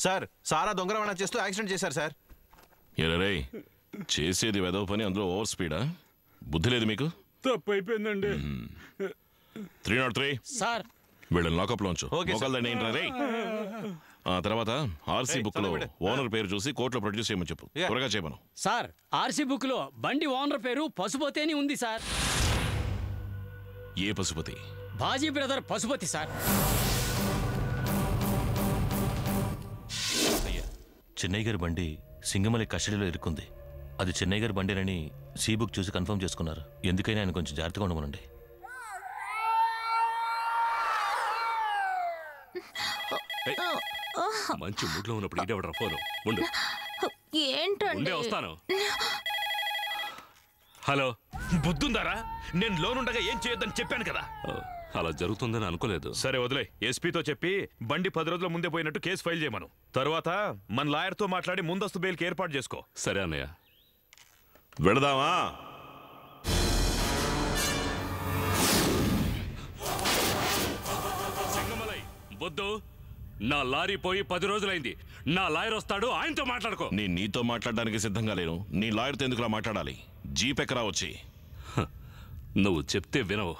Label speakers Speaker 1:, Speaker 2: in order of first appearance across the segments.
Speaker 1: Sir సారా దొంగ రవాణా చేస్తూ యాక్సిడెంట్ చేశారు సార్.
Speaker 2: ఎరే చేసేది వెదవ పని, అందులో ఓవర్ స్పీడా? బుద్ధి లేదు మీకు?
Speaker 3: తప్పు అయిపోయిందండి.
Speaker 2: 303
Speaker 4: సార్
Speaker 2: వీళ్ళని లాకప్లో ఉంచు. తర్వాత ఆర్సీ బుక్ లో ఓనర్ పేరు చూసి కోర్టులో ప్రొడ్యూస్ చేయమని చెప్పు. త్వరగా చేయమను.
Speaker 4: సార్ ఆర్సీ బుక్ లో బండి ఓనర్ పేరు పశుపతి అని ఉంది సార్.
Speaker 2: ఏ పశుపతి?
Speaker 4: Baji brother Pashupati sir.
Speaker 5: చెన్నై గారి బండి సింగమలై కస్టడీలో ఇరుక్కుంది. అది చెన్నై గారి బండినని సీ బుక్ చూసి కన్ఫర్మ్ చేసుకున్నారు. ఎందుకైనా ఆయన కొంచెం జాగ్రత్తగా ఉండమనండి.
Speaker 3: మంచి మూడ్ లో ఉన్నప్పుడు ఈడవడరా ఫోను. ఉండు
Speaker 6: ఏంటండి
Speaker 3: వస్తాను. హలో,
Speaker 7: బుద్ధుందారా? నేను లోనుండగా ఏం చేయొద్దని చెప్పాను కదా.
Speaker 3: అలా జరుగుతుందని అనుకోలేదు.
Speaker 7: సరే వదిలే. ఎస్పీతో చెప్పి బండి 10 రోజుల ముందే పోయినట్టు కేసు ఫైల్ చేయమను. తర్వాత మన లాయర్తో మాట్లాడి ముందస్తు బెయిల్కి ఏర్పాటు చేసుకో.
Speaker 3: సరే అన్నయ్య.
Speaker 2: వెళదామా?
Speaker 3: సింగమలై బొద్దు, నా లారీ పోయి 10 రోజులైంది. నా లాయర్ వస్తాడు, ఆయనతో మాట్లాడుకో.
Speaker 2: నీతో మాట్లాడడానికి సిద్ధంగా లేను. నీ లాయర్తో ఎందుకులా మాట్లాడాలి? జీప్ ఎక్కరా వచ్చి.
Speaker 3: నువ్వు చెప్తే వినవు.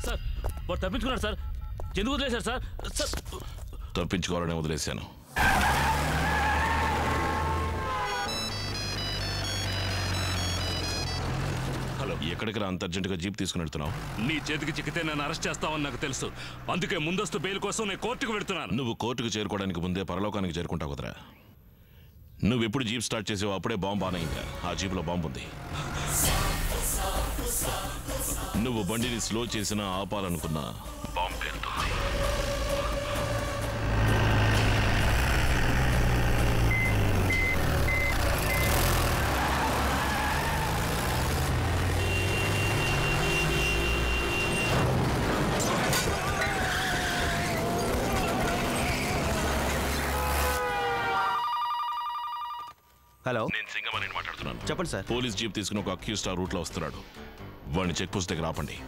Speaker 5: సార్ వాడు తప్పించుకున్నాడు సార్. ఎందుకు వదిలేశారు సార్?
Speaker 2: తప్పించుకోవాలని వదిలేశాను. హలో, ఎక్కడికి రా అంత అర్జెంటుగా జీప్ తీసుకుని వెళ్తున్నావు?
Speaker 3: నీ చేతికి చిక్కితే నన్ను అరెస్ట్ చేస్తావని నాకు తెలుసు. అందుకే ముందస్తు బెయిల్ కోసం నేను కోర్టుకు వెళ్తున్నాను.
Speaker 2: నువ్వు కోర్టుకు చేరుకోవడానికి ముందే పరలోకానికి చేరుకుంటావు కదరా. నువ్వు ఎప్పుడు జీప్ స్టార్ట్ చేసావు అప్పుడే బాంబు ఆన్ అయిందా? ఆ జీప్లో బాంబు ఉంది. నువ్వు బండిని స్లో చేసినా ఆపాలనుకున్నా బాంబు పేరుతుంది.
Speaker 1: హలో,
Speaker 2: నేను సింగమని మాట్లాడుతున్నాను.
Speaker 1: చెప్పండి సార్.
Speaker 2: పోలీస్ జీప్ తీసుకుని ఒక అక్యూజ్డ్ ఆ రూట్లో వస్తున్నాడు. వాడిని చెక్ పోస్ట్ దగ్గర ఆపండి.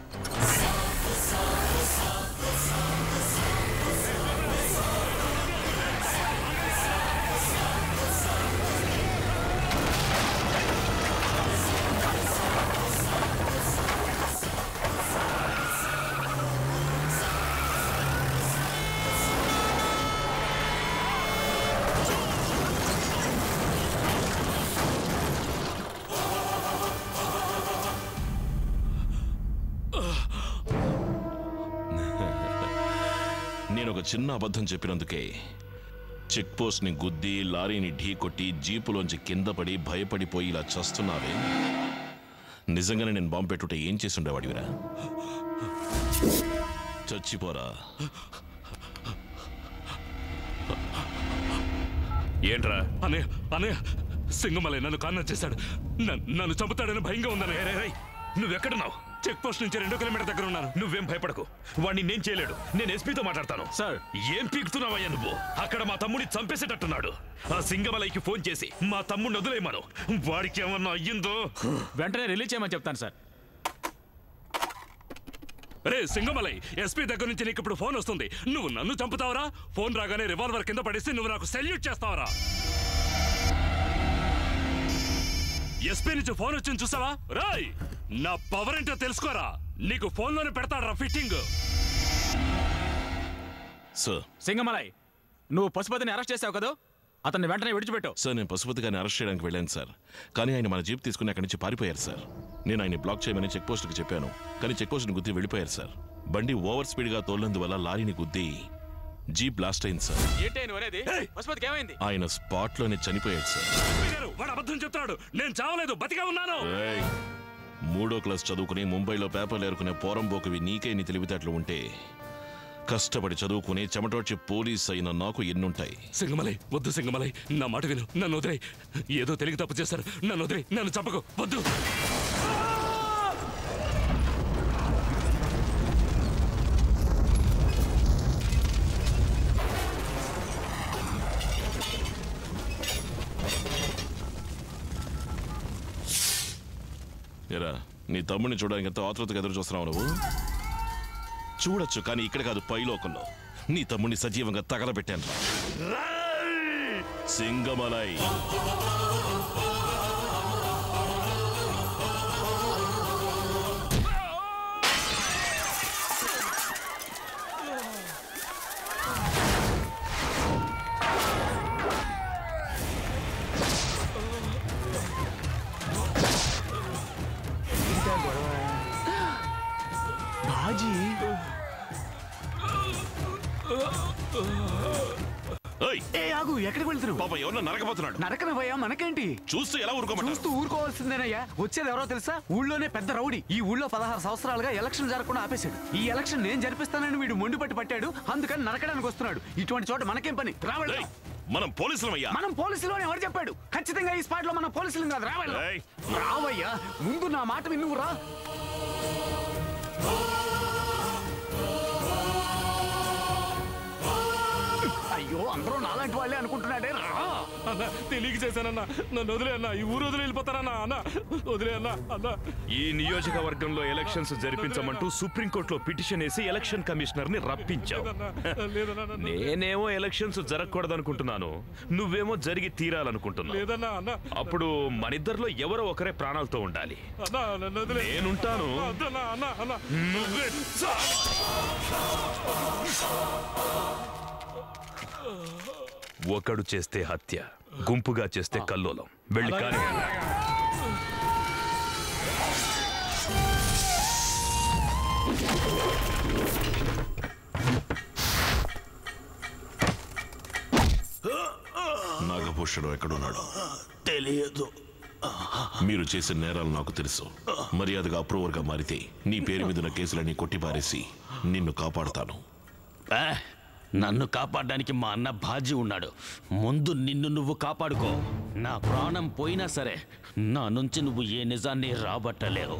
Speaker 2: నేను ఒక చిన్న అబద్ధం చెప్పినందుకే చెక్ పోస్ట్ ని గుద్ది లారీని ఢీ కొట్టి జీపులోంచి కింద పడి భయపడిపోయి ఇలా చస్తున్నావే. నిజంగానే నేను బాంబు పెట్టుంటే ఏం చేసి ఉండేవాడివిరా? చచ్చిపోరా.
Speaker 3: ఏంట్రా? అన్నయ్య సింగమలై నన్ను కార్నర్ చేశాడు. నన్ను చంపుతాడని భయంగా ఉందన్నయ్య.
Speaker 7: నువ్వెక్కడున్నావు?
Speaker 3: చెక్ పోస్ట్ నుంచి 2 కిలోమీటర్ దగ్గర ఉన్నాను.
Speaker 7: నువ్వేం భయపడకు, వాడిని నేను చేయలేడు. నేను ఎస్పీతో మాట్లాడతాను.
Speaker 1: సార్,
Speaker 7: ఏం పీకుతున్నావయ్యా నువ్వు? అక్కడ మా తమ్ముడిని చంపేసేటట్టున్నాడు. ఆ సింగమలైకి ఫోన్ చేసి మా తమ్ముడిని వదిలేయమను. వాడికి ఏమన్నా అయ్యిందో
Speaker 5: వెంటనే రిలీజ్ చేయమని చెప్తాను సార్.
Speaker 3: రే సింగమలై, ఎస్పీ దగ్గర నుంచి నీకు ఇప్పుడు ఫోన్ వస్తుంది. నువ్వు నన్ను చంపుతావరా? ఫోన్ రాగానే రివాల్వర్ కింద పడేసి నువ్వు నాకు సెల్యూట్ చేస్తావరా? ఎస్పీ నుంచి ఫోన్ వచ్చింది చూసావా? రాయ్, నా పవర్ ఏంటో తెలుసుకోరా. నీకు ఫోన్లోనే పెడతాడరా ఫిట్టింగ్.
Speaker 2: సార్
Speaker 8: సింగమలై, నువ్వు పశుపతిని అరెస్ట్ చేసావు కదా, అతన్ని వెంటనే విడిచిపెట్టు.
Speaker 2: సార్ నేను పశుపతి గారిని అరెస్ట్ చేయడానికి వెళ్ళాను సార్, కానీ ఆయన మన జీప్ తీసుకుని అక్కడి నుంచి పారిపోయారు సార్. నేను ఆయన్ని బ్లాక్ చేయమని చెక్ పోస్ట్కి చెప్పాను, కానీ చెక్ పోస్ట్ని గుద్ది వెళ్ళిపోయారు సార్. బండి ఓవర్ స్పీడ్గా తోలినందువల్ల లారీని గుద్ది జీప్ బ్లాస్ట్ అయింది సార్.
Speaker 8: పశుపతికి ఏమైంది?
Speaker 2: ఆయన స్పాట్లోనే చనిపోయాడు సార్.
Speaker 3: వాడు అబద్ధం చెప్తాడు. నేను చావలేదు, బతిగా ఉన్నాను.
Speaker 2: 3వ క్లాస్ చదువుకుని ముంబైలో పేపర్లు ఏరుకునే పోరంబోకువి నీకే నీ తెలివితేటలు ఉంటే కష్టపడి చదువుకుని చెమటోడ్చి పోలీస్ అయిన నాకు ఎన్నుంటాయి.
Speaker 3: సింగమలై వద్దు, సింగమలై నా మాట విను, నన్ను వదిలే. ఏదో తెలియక తప్పు చేశారు, నన్ను వదిలే, నన్ను చంపకు, వద్దు.
Speaker 2: ఎరా, నీ తమ్ముడిని చూడడానికి ఎంతో ఆతృతగా ఎదురు చూస్తున్నావు నువ్వు. చూడొచ్చు, కానీ ఇక్కడ కాదు, పైలోకంలో నీ తమ్ముడిని సజీవంగా తగలబెట్టాను. సింగమలై,
Speaker 8: ఎక్కడికి వెళ్తున్నావు?
Speaker 2: పాప ఎవరన్నా నరకపోతున్నాడు.
Speaker 8: నరకన భయ్యా, మనకేంటి?
Speaker 2: చూస్తూ ఎలా ఊరుకోమంటావు?
Speaker 8: చూస్తూ ఊరుకోవాల్సిందేనయ్యా. వచ్చేది ఎవరో తెలుసా? ఊళ్ళోనే పెద్ద రౌడీ. ఈ ఊళ్ళో 16 సంవత్సరాలుగా ఎలక్షన్ జరగకుండా ఆపేశాడు. ఈ ఎలక్షన్ నేను జరిపిస్తానని వీడు మొండి పట్టి పట్టాడు, అందుకని నరకడానికి వస్తున్నాడు. ఇటువంటి చోట మనకేం పని? రావాలి.
Speaker 2: మనం పోలీసులమయ్యా.
Speaker 8: మనం పోలీసులు ఎవరు చెప్పాడు? ఖచ్చితంగా ఈ స్పాట్ లో మనం పోలీసులు కాదు. రావాలి, రావయ్యా. ముందు నా మాట విన్నువు రా. అయ్యో, అందరూ నాలాంటి వాళ్ళే అనుకుంటున్నాడే.
Speaker 3: అన్నా, తెలియక చేశానన్నా, నన్ను వదిలే అన్నా. ఈ ఊరు వదిలి వెళ్ళిపోతానన్నా. అన్నా వదిలే అన్నా. అన్నా,
Speaker 7: ఈ నియోజకవర్గంలో ఎలక్షన్స్ జరిపించమంటూ సుప్రీంకోర్టులో పిటిషన్ వేసి ఎలక్షన్ కమిషనర్ ని రప్పించావు. నేనేమో ఎలక్షన్స్ జరగకూడదనుకుంటున్నాను, నువ్వేమో జరిగి తీరాలనుకుంటున్నావు.
Speaker 3: లేదన్నా. అన్నా,
Speaker 7: అప్పుడు మనిద్దరిలో ఎవరో ఒకరే ప్రాణాలతో ఉండాలి.
Speaker 3: అన్నా నన్ను వదిలే.
Speaker 7: నేనుంటాను.
Speaker 3: అన్నా అన్నా అన్నా
Speaker 7: నువ్వే ఒకడు చేస్తే హత్య, గుంపుగా చేస్తే కల్లోలం. వెళ్ళి కానీ
Speaker 2: నాగభూషణం ఎక్కడున్నాడు తెలియదు. మీరు చేసిన నేరాలు నాకు తెలుసు. మర్యాదగా అప్రూవర్గా మారితే నీ పేరు మీద ఉన్న కేసులన్నీ కొట్టిపారేసి నిన్ను కాపాడుతాను.
Speaker 4: నన్ను కాపాడడానికి మా అన్న బాజీ ఉన్నాడు. ముందు నిన్ను నువ్వు కాపాడుకో. నా ప్రాణం పోయినా సరే నా నుంచి నువ్వు ఏ నిజాన్ని రాబట్టలేవు.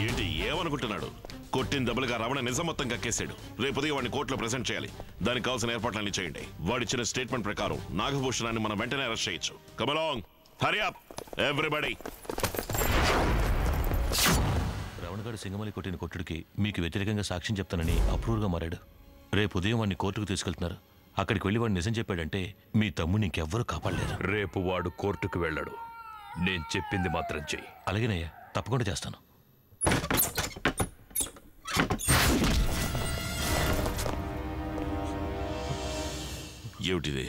Speaker 2: ఏంటి ఏమనుకుంటున్నాడు? కొట్టిన దెబ్బలుగా రమణ నిజం మొత్తం కక్కేశాడు. రేపు ఉదయం వాడిని కోర్టులో ప్రెజెంట్ చేయాలి. దానికి కావాల్సిన ఏర్పాట్లన్నీ చేయండి. వాడిచ్చిన స్టేట్మెంట్ ప్రకారం నాగభూషణాన్ని మనం వెంటనే అరెస్ట్ చేయొచ్చు. Come along, hurry up everybody.
Speaker 5: రమణగాడు సింగమలి కొట్టిన కొట్టుడికి మీకు వ్యతిరేకంగా సాక్ష్యం చెప్తానని అప్రూవ్గా మారాడు. రేపు ఉదయం వాడిని కోర్టుకు తీసుకెళ్తున్నారు. అక్కడికి వెళ్ళి వాడు నిజం చెప్పాడంటే మీ తమ్ముడిని ఇంకెవ్వరూ కాపాడలేరు.
Speaker 7: రేపు వాడు కోర్టుకు వెళ్ళాడు. నేను చెప్పింది మాత్రం చెయ్యి.
Speaker 5: అలాగేనయ్యా, తప్పకుండా చేస్తాను.
Speaker 2: ఏమిటిది?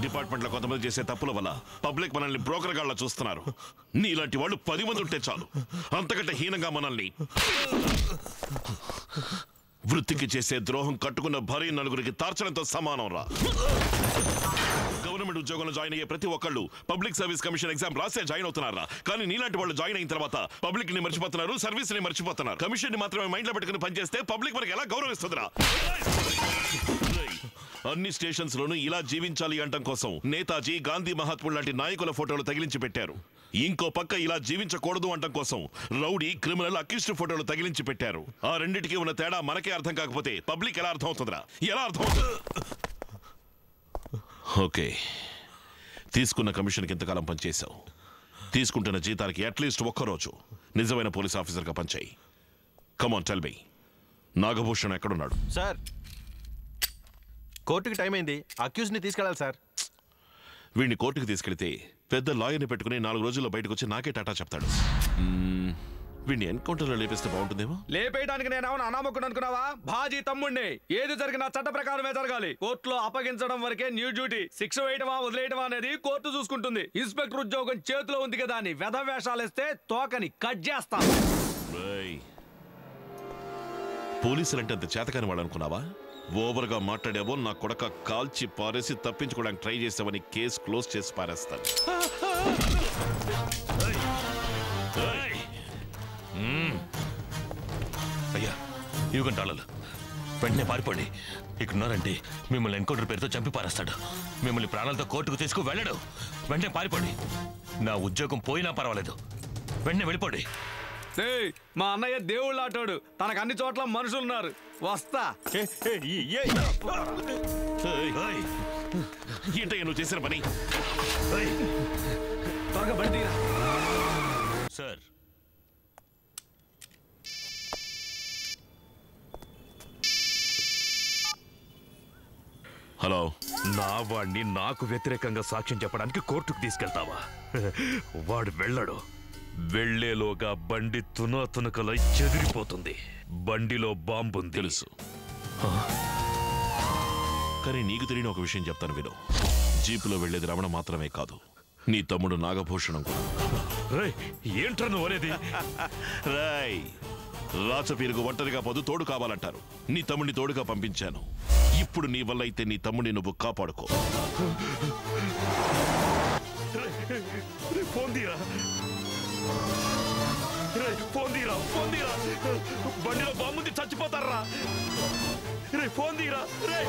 Speaker 2: డిపార్ట్మెంట్లో కొంతమంది చేసే తప్పుల వల్ల పబ్లిక్ మనల్ని బ్రోకర్ గాళ్ళ చూస్తున్నారు. నీలాంటి వాళ్ళు 10 మంది ఉంటే చాలు. అంతకంటే హీనంగా మనల్ని వృత్తికి చేసే ద్రోహం కట్టుకున్న భార్య నలుగురికి తార్చడంతో సమానం రా. గవర్నమెంట్ ఉద్యోగంలో జాయిన్ అయ్యే ప్రతి ఒక్కళ్ళు పబ్లిక్ సర్వీస్ కమిషన్ ఎగ్జామ్ రాసే జాయిన్ అవుతున్నారా? కానీ నీలాంటి వాళ్ళు జాయిన్ అయిన తర్వాత పబ్లిక్ ని మర్చిపోతున్నారు, సర్వీస్ ని మర్చిపోతున్నారు. కమిషన్ ని మాత్రమే మైండ్ లో పెట్టుకుని పనిచేస్తే పబ్లిక్ మనకి ఎలా గౌరవిస్తుందిరా? అన్ని స్టేషన్స్ లోనూ ఇలా జీవించాలి అంటం కోసం నేతాజీ, గాంధీ, మహాత్ముడు లాంటి నాయకుల ఫోటోలు తగిలించి పెట్టారు. ఇంకో పక్క ఇలా జీవించకూడదు అంటం కోసం రౌడీ, క్రిమినల్, అక్యూస్డ్ ఫోటోలు తగిలించి పెట్టారు. ఆ రెండిటికి ఉన్న తేడా మనకే అర్థం కాకపోతే పబ్లిక్ ఎలా అర్థం అవుతుందిరా? ఎలా అర్థం అవుతుంది? ఓకే, తీసుకున్న కమిషన్కి ఇంతకాలం పనిచేశావు. తీసుకుంటున్న జీతానికి అట్లీస్ట్ ఒక్కరోజు నిజమైన పోలీస్ ఆఫీసర్గా పనిచేయి. కమాన్ టెల్ మీ, నాగభూషణ్ ఎక్కడున్నాడు?
Speaker 1: సార్, కోర్టుకి టైం అయింది. అక్యూజ్ని తీసుకెళ్ళాలి సార్.
Speaker 2: వీడిని కోర్టుకు తీసుకెళ్తే పెద్ద లాయర్ని పెట్టుకుని 4 రోజుల్లో బయటకు వచ్చి నాకే టాటా చెప్తాడు. వీడిని ఎన్కౌంటర్లో లేపిస్తే బాగుంటుందేమో.
Speaker 9: లేపేయడానికి నేనేమన్నా అనామకుడు అనుకున్నావా? భాజీ తమ్ముణ్ణి. ఏది జరిగినా చట్ట ప్రకారమే జరగాలి. కోర్టులో అప్పగించడం వరకే న్యూ డ్యూటీ. శిక్ష వేయటమా వదిలేయటమా అనేది కోర్టు చూసుకుంటుంది. ఇన్స్పెక్టర్ ఉద్యోగం చేతిలో ఉంది కదా అని వెధ వేషాలేస్తే తోకని కట్ చేస్తాం.
Speaker 2: పోలీసులంటే అంత చేతకాని వాడు అనుకున్నావా? ఓవర్గా మాట్లాడావో నా కొడక కాల్చి పారేసి తప్పించుకోవడానికి ట్రై చేసావని కేసు క్లోజ్ చేసి పారేస్తాను.
Speaker 5: అయ్యా, ఇవ్వకండి తాళాలు. వెంటనే పారిపోండి. ఇక్కడున్నారంటే మిమ్మల్ని ఎన్కౌంటర్ పేరుతో చంపి పారేస్తాడు. మిమ్మల్ని ప్రాణాలతో కోర్టుకు తీసుకు వెళ్ళడు. వెంటనే పారిపోండి. నా ఉద్యోగం పోయినా పర్వాలేదు. వెంటనే వెళ్ళిపోండి.
Speaker 9: మా అన్నయ్య దేవుళ్ళు ఆటోడు. తనకు అన్ని చోట్ల మనుషులున్నారు. వస్తా.
Speaker 2: ఏంటయ్యా నువ్వు చేసిన పని?
Speaker 9: త్వరగా బండి తీరా.
Speaker 5: Sir,
Speaker 2: hello.
Speaker 7: నా వాడిని నాకు వ్యతిరేకంగా సాక్ష్యం చెప్పడానికి కోర్టుకు తీసుకెళ్తావా? వాడు వెళ్ళడు. వెళ్లేలోగా బండి తునకలై చెదిరిపోతుంది. బండిలో బాంబుంది.
Speaker 2: తెలుసు, కానీ నీకు తెలియని ఒక విషయం చెప్తాను విను. జీపులో వెళ్లేది రమణ మాత్రమే కాదు, నీ తమ్ముడు నాగభూషణం కూడా.
Speaker 7: ఏంట్రా నువ్వు అనేది?
Speaker 2: రాయ్, రాచపీరుగు ఒంటరిగా పోదు, తోడు కావాలంటారు. నీ తమ్ముడిని తోడుగా పంపించాను. ఇప్పుడు నీ వల్ల అయితే నీ తమ్ముడిని నువ్వు కాపాడుకో.
Speaker 7: ఫోన్ తీరా, ఫోన్ తీరా, ఫోన్ తీరా. బండిలో బాంబుంది, చచ్చిపోతారా? రే ఫోన్ తీరా. రే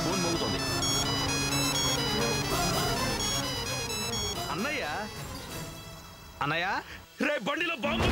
Speaker 1: ఫోన్ మోగుతోంది.
Speaker 9: అన్నయ్య, అన్నయ్య,
Speaker 7: రే బండిలో బాంబు.